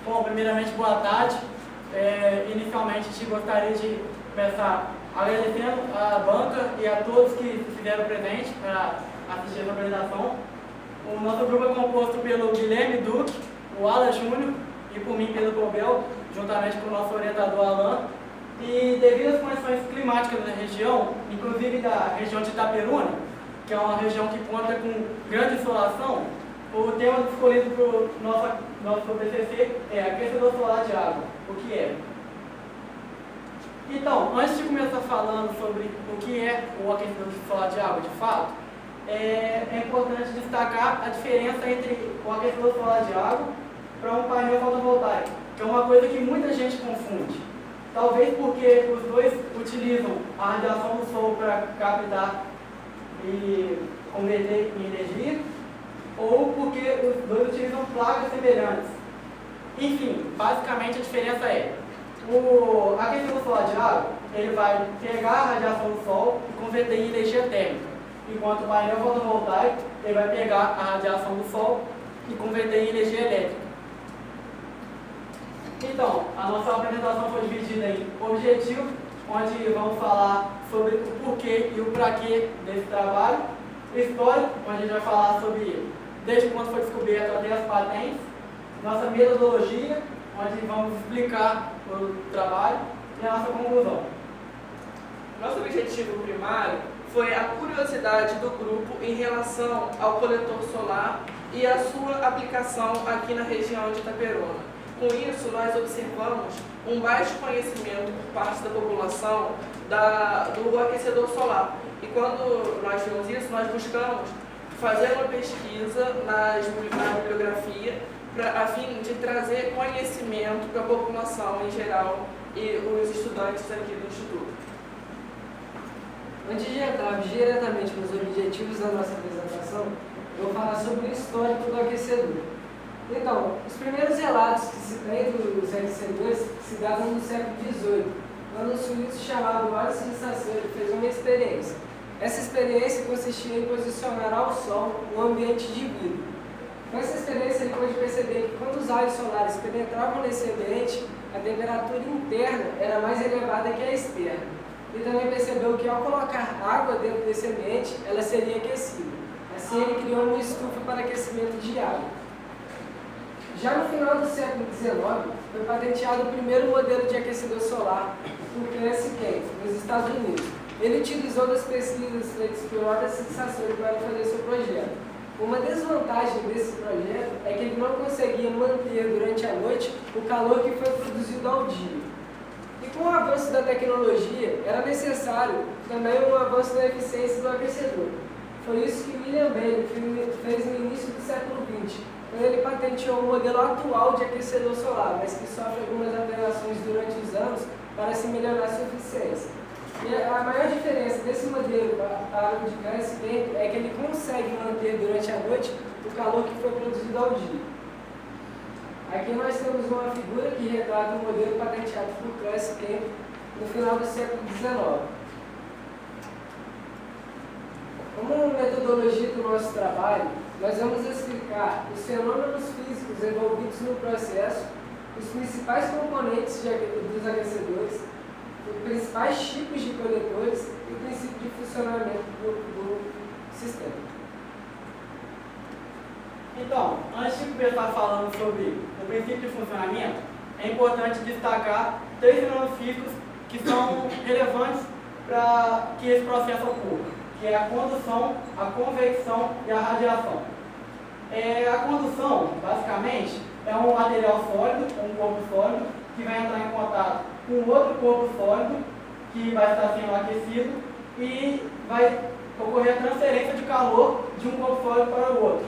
Bom, primeiramente, boa tarde. Inicialmente, a gente gostaria de começar agradecendo à banca e a todos que fizeram presente para assistir essa apresentação. O nosso grupo é composto pelo Guilherme Duque, o Alan Júnior e por mim, Pedro Cobel, juntamente com o nosso orientador Alan. E devido às condições climáticas da região, inclusive da região de Itaperuna, que é uma região que conta com grande insolação, o tema escolhido para o nosso TCC é aquecedor solar de água. O que é? Então, antes de começar falando sobre o que é o aquecedor solar de água, de fato, é importante destacar a diferença entre o aquecedor solar de água para um painel fotovoltaico, que é uma coisa que muita gente confunde. Talvez porque os dois utilizam a radiação do sol para captar e converter em energia, ou porque os dois utilizam placas semelhantes. Enfim, basicamente a diferença é: o aquecedor solar de água ele vai pegar a radiação do sol e converter em energia térmica, enquanto o painel fotovoltaico ele vai pegar a radiação do sol e converter em energia elétrica. Então, a nossa apresentação foi dividida em objetivos, onde vamos falar sobre o porquê e o para quê desse trabalho, histórico, onde a gente vai falar sobre desde quando foi descoberto até as patentes, nossa metodologia, onde vamos explicar o trabalho, e a nossa conclusão. Nosso objetivo primário foi a curiosidade do grupo em relação ao coletor solar e a sua aplicação aqui na região de Itaperuna. Com isso, nós observamos um baixo conhecimento por parte da população do aquecedor solar. E quando nós vimos isso, nós buscamos fazer uma pesquisa na bibliografia a fim de trazer conhecimento para a população em geral e os estudantes aqui do Instituto. Antes de entrar diretamente nos objetivos da nossa apresentação, eu vou falar sobre o histórico do aquecedor. Então, os primeiros relatos que se tem dos aquecedores se davam no século XVIII, quando um suíço chamado Aloysio de Sassoon fez uma experiência. Essa experiência consistia em posicionar ao sol um ambiente de vidro. Com essa experiência, ele pôde perceber que quando os raios solares penetravam nesse ambiente, a temperatura interna era mais elevada que a externa. E também percebeu que ao colocar água dentro desse ambiente, ela seria aquecida. Assim, ele criou uma estufa para aquecimento de água. Já no final do século XIX, foi patenteado o primeiro modelo de aquecedor solar por Clarence Kent, nos Estados Unidos. Ele utilizou das pesquisas feitas por Aloysio de Sassoon para fazer seu projeto. Uma desvantagem desse projeto é que ele não conseguia manter durante a noite o calor que foi produzido ao dia. E com o avanço da tecnologia, era necessário também um avanço na eficiência do aquecedor. Foi isso que William Bailey fez no início do século XX, quando ele patenteou o modelo atual de aquecedor solar, mas que sofre algumas alterações durante os anos para se melhorar sua eficiência. E a maior diferença desse modelo para o de Clarence Kent é que ele consegue manter durante a noite o calor que foi produzido ao dia. Aqui nós temos uma figura que retrata o modelo patenteado por Clarence Kent no final do século XIX. Como metodologia do nosso trabalho, nós vamos explicar os fenômenos físicos envolvidos no processo, os principais componentes dos aquecedores, os principais tipos de coletores e o princípio de funcionamento do sistema. Então, antes de começar falando sobre o princípio de funcionamento, é importante destacar três fenômenos físicos que são relevantes para que esse processo ocorra, que é a condução, a convecção e a radiação. A condução, basicamente, é um material sólido, um corpo sólido, que vai entrar em contato com outro corpo sólido, que vai estar sendo aquecido, e vai ocorrer a transferência de calor de um corpo sólido para o outro.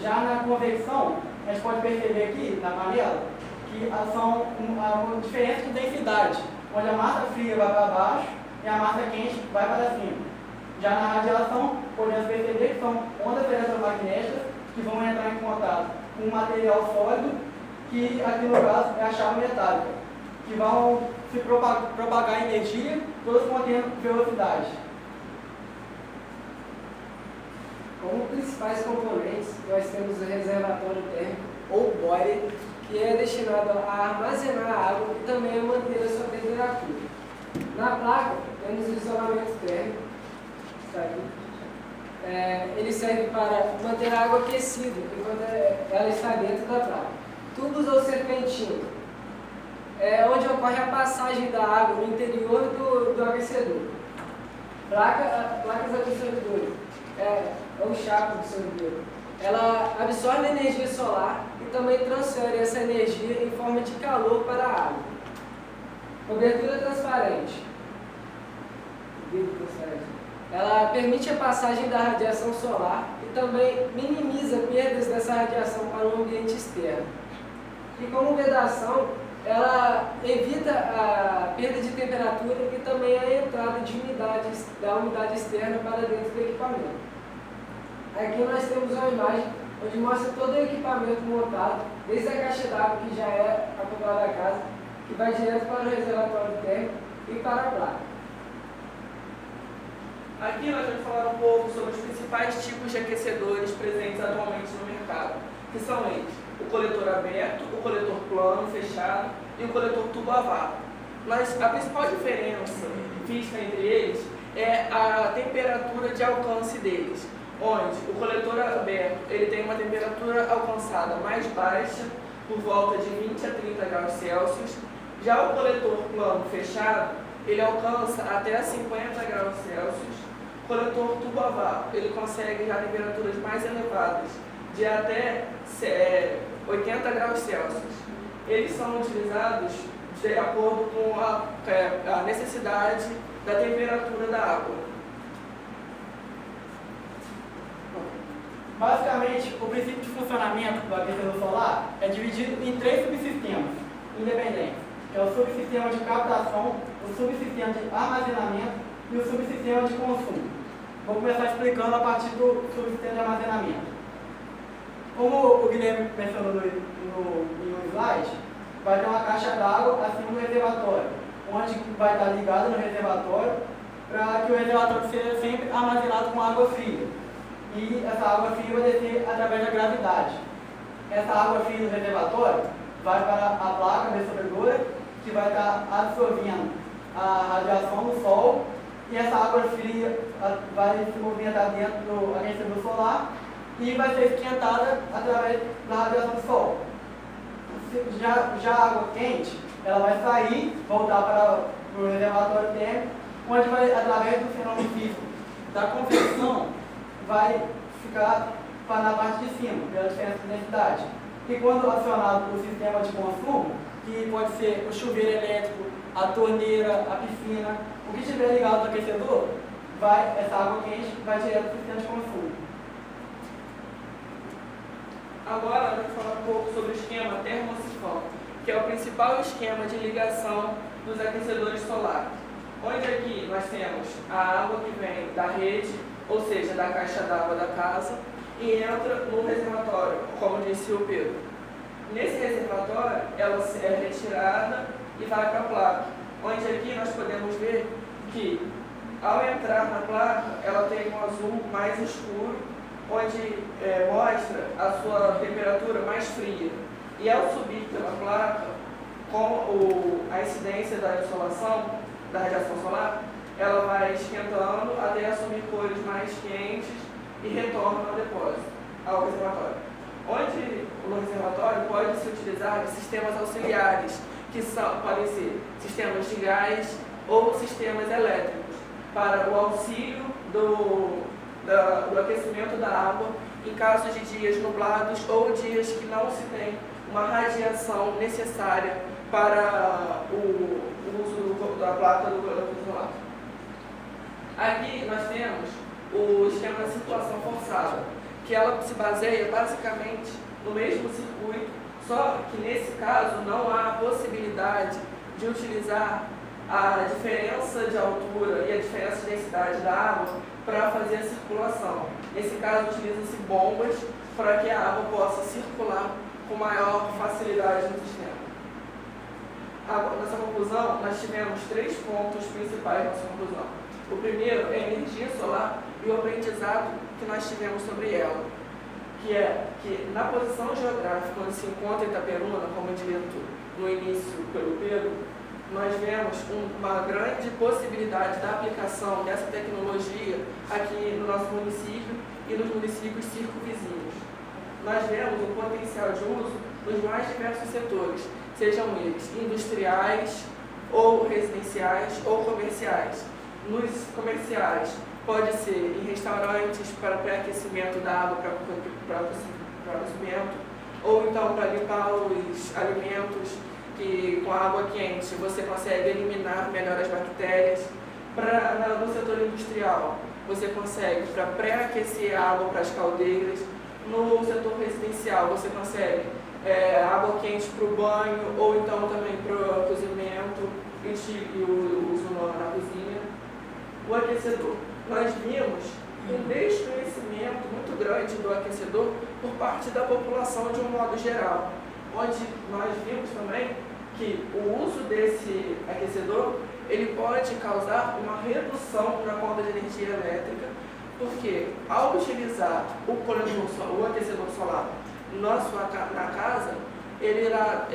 Já na convecção, a gente pode perceber aqui na panela que são uma diferença de densidade, onde a massa fria vai para baixo e a massa quente vai para cima. Já na radiação, podemos perceber que são ondas eletromagnéticas que vão entrar em contato com um material sólido, que aqui no caso é a chapa metálica, que vão se propagar energia, todos contendo velocidade. Como principais componentes, nós temos o reservatório térmico, ou boiler, que é destinado a armazenar a água e também a manter a sua temperatura. Na placa, temos o isolamento térmico, está aqui. Ele serve para manter a água aquecida enquanto ela está dentro da placa. Tubos ou serpentina, onde ocorre a passagem da água no interior do aquecedor. Placas absorvedoras, o chapo absorvedor. Ela absorve a energia solar e também transfere essa energia em forma de calor para a água. Cobertura transparente. Vidro transparente. Ela permite a passagem da radiação solar e também minimiza perdas dessa radiação para o ambiente externo. E como vedação, ela evita a perda de temperatura e também a entrada da umidade externa para dentro do equipamento. Aqui nós temos uma imagem onde mostra todo o equipamento montado, desde a caixa d'água, que já é acoplada à casa, que vai direto para o reservatório térmico e para a placa. Aqui nós vamos falar um pouco sobre os principais tipos de aquecedores presentes atualmente no mercado, que são eles: o coletor aberto, o coletor plano, fechado e o coletor tubo a vácuo. Mas a principal diferença vista entre eles é a temperatura de alcance deles, onde o coletor aberto ele tem uma temperatura alcançada mais baixa, por volta de 20 a 30 graus Celsius. Já o coletor plano fechado, ele alcança até 50 graus Celsius. O coletor tubo a vácuo, ele consegue já temperaturas mais elevadas, de até 80 graus Celsius. Eles são utilizados de acordo com a necessidade da temperatura da água. Basicamente, o princípio de funcionamento do aquecedor solar é dividido em 3 subsistemas independentes, que é o subsistema de captação, o subsistema de armazenamento e o subsistema de consumo. Vou começar explicando a partir do subsistema de armazenamento. Como o Guilherme mencionou no slide, vai ter uma caixa d'água acima do reservatório, onde vai estar ligada no reservatório para que o reservatório seja sempre armazenado com água fria. E essa água fria vai descer através da gravidade. Essa água fria do reservatório vai para a placa absorvedora, que vai estar absorvendo a radiação do sol, e essa água fria vai se movimentar dentro do aquecedor solar e vai ser esquentada através da radiação do sol. Já a água quente, ela vai sair, voltar para o reservatório térmico, onde vai, através do fenômeno físico da convecção, vai ficar na parte de cima, pela diferença de densidade. E quando acionado o sistema de consumo, que pode ser o chuveiro elétrico, a torneira, a piscina, o que estiver ligado no aquecedor, essa água quente vai direto para o sistema de consumo. Agora nós vamos falar um pouco sobre o esquema termosifão, que é o principal esquema de ligação dos aquecedores solares. Onde aqui nós temos a água que vem da rede, ou seja, da caixa d'água da casa, e entra no reservatório, como disse o Pedro. Nesse reservatório, ela é retirada e vai para a placa, onde aqui nós podemos ver que, ao entrar na placa, ela tem um azul mais escuro, onde mostra a sua temperatura mais fria. E ao subir pela placa, com a incidência da insolação, da radiação solar, ela vai esquentando até assumir cores mais quentes e retorna ao depósito, ao reservatório. Onde no reservatório pode-se utilizar sistemas auxiliares, que podem ser sistemas de gás ou sistemas elétricos, para o auxílio do aquecimento da água em casos de dias nublados ou dias que não se tem uma radiação necessária para o uso da placa do coletor solar. Aqui nós temos o esquema de circulação forçada, que ela se baseia basicamente no mesmo circuito, só que nesse caso não há a possibilidade de utilizar a diferença de altura e a diferença de densidade da água para fazer a circulação. Nesse caso, utiliza-se bombas para que a água possa circular com maior facilidade no sistema. Nessa conclusão, nós tivemos 3 pontos principais nessa conclusão. O primeiro é a energia solar e o aprendizado que nós tivemos sobre ela, que na posição geográfica onde se encontra Itaperuna, como dito no início pelo Pedro, nós vemos uma grande possibilidade da aplicação dessa tecnologia aqui no nosso município e nos municípios circunvizinhos. Nós vemos um potencial de uso nos mais diversos setores, sejam eles industriais, ou residenciais, ou comerciais. Nos comerciais, pode ser em restaurantes para pré-aquecimento da água para cozimento, ou então para limpar os alimentos, que com a água quente você consegue eliminar melhor as bactérias. No setor industrial, você consegue para pré-aquecer a água para as caldeiras. No setor residencial, você consegue água quente para o banho, ou então também para o cozimento e o uso na cozinha. O aquecedor. Nós vimos um desconhecimento muito grande do aquecedor por parte da população de um modo geral, onde nós vimos também que o uso desse aquecedor ele pode causar uma redução na conta de energia elétrica, porque ao utilizar o aquecedor solar na casa, ele irá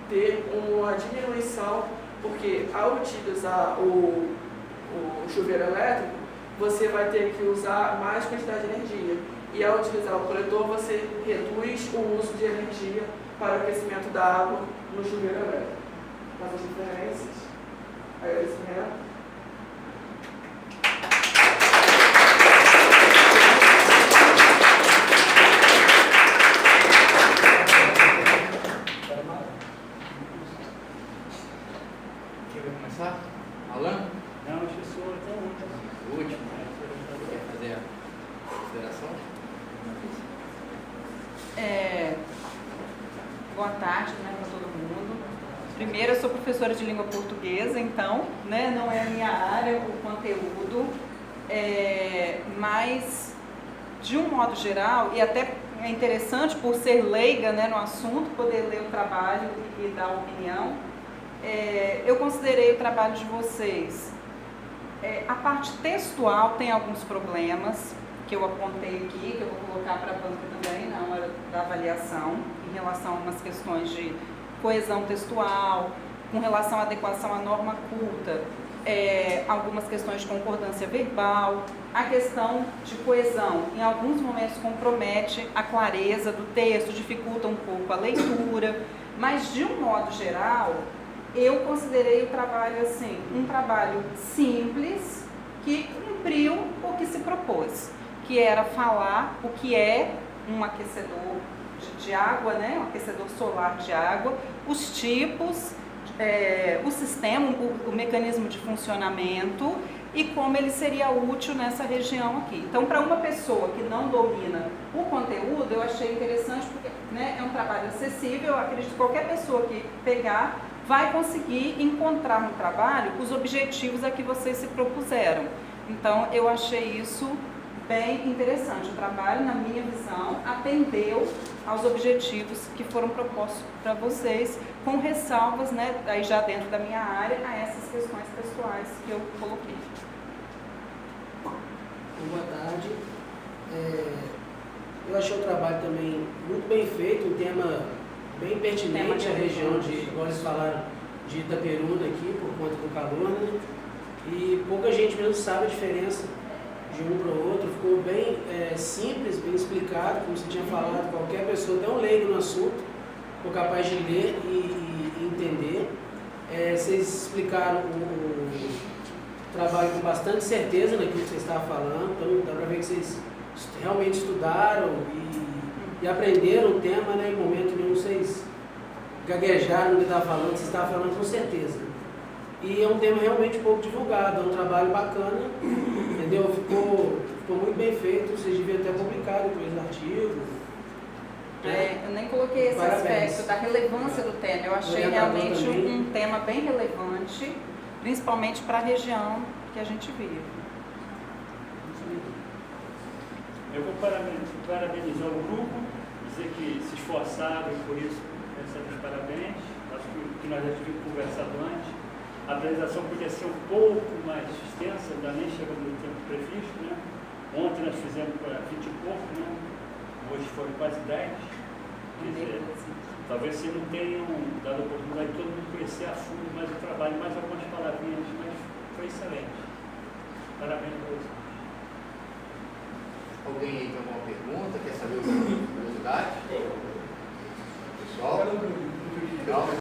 ter uma diminuição, porque ao utilizar o chuveiro elétrico, você vai ter que usar mais quantidade de energia. E ao utilizar o coletor, você reduz o uso de energia para o aquecimento da água no chuveiro elétrico. Nossas referências, agradecimento. Quem vai começar? Alan? Não, acho que sou até o último. O último. Quer fazer a consideração? Boa tarde, né, para todo mundo. Primeiro, eu sou professora de língua portuguesa, então, né, não é a minha área, o conteúdo, mas, de um modo geral, e até é interessante por ser leiga, né, no assunto, poder ler o trabalho e dar opinião, eu considerei o trabalho de vocês. A parte textual tem alguns problemas que eu apontei aqui, que eu vou colocar para a banca também na hora da avaliação, em relação a umas questões de coesão textual, com relação à adequação à norma culta, algumas questões de concordância verbal, a questão de coesão, em alguns momentos compromete a clareza do texto, dificulta um pouco a leitura, mas de um modo geral, eu considerei o trabalho assim, um trabalho simples, que cumpriu o que se propôs, que era falar o que é um aquecedor de água, né? Um aquecedor solar de água, os tipos, o sistema, o mecanismo de funcionamento e como ele seria útil nessa região aqui. Então, para uma pessoa que não domina o conteúdo, eu achei interessante porque, né, é um trabalho acessível, eu acredito que qualquer pessoa que pegar vai conseguir encontrar no trabalho os objetivos a que vocês se propuseram. Então, eu achei isso bem interessante. O trabalho, na minha visão, atendeu aos objetivos que foram propostos para vocês, com ressalvas, né, aí já dentro da minha área, a essas questões textuais que eu coloquei. Boa tarde. Eu achei o trabalho também muito bem feito, um tema bem pertinente à região de, igual eles falaram, de Itaperuna aqui, por conta do calor, né? E pouca gente mesmo sabe a diferença de um para o outro. Ficou bem simples, bem explicado, como você tinha falado, qualquer pessoa, até um leigo no assunto, ficou capaz de ler e entender. Vocês explicaram o trabalho com bastante certeza naquilo que vocês estavam falando, então dá para ver que vocês realmente estudaram e aprenderam o tema, né? Em momento nenhum vocês gaguejaram no que estavam falando, vocês estavam falando com certeza. E é um tema realmente pouco divulgado, é um trabalho bacana, entendeu? Ficou muito bem feito, vocês deviam ter publicado depois o artigo. Eu nem coloquei esse aspecto da relevância do tema, eu achei realmente um tema bem relevante, principalmente para a região que a gente vive. Eu vou parabenizar o grupo, dizer que se esforçaram e por isso recebem os parabéns. Acho que nós já tivemos conversado antes. A apresentação podia ser um pouco mais extensa, ainda nem chegamos no tempo previsto, né? Ontem nós fizemos para 20 e pouco, né? hoje foram quase 10. Quer dizer, talvez vocês não tenham dado a oportunidade de todo mundo conhecer a fundo mais o trabalho, mais algumas palavrinhas, mas foi excelente. Parabéns a vocês. Alguém aí tem alguma pergunta? Quer saber alguma curiosidade?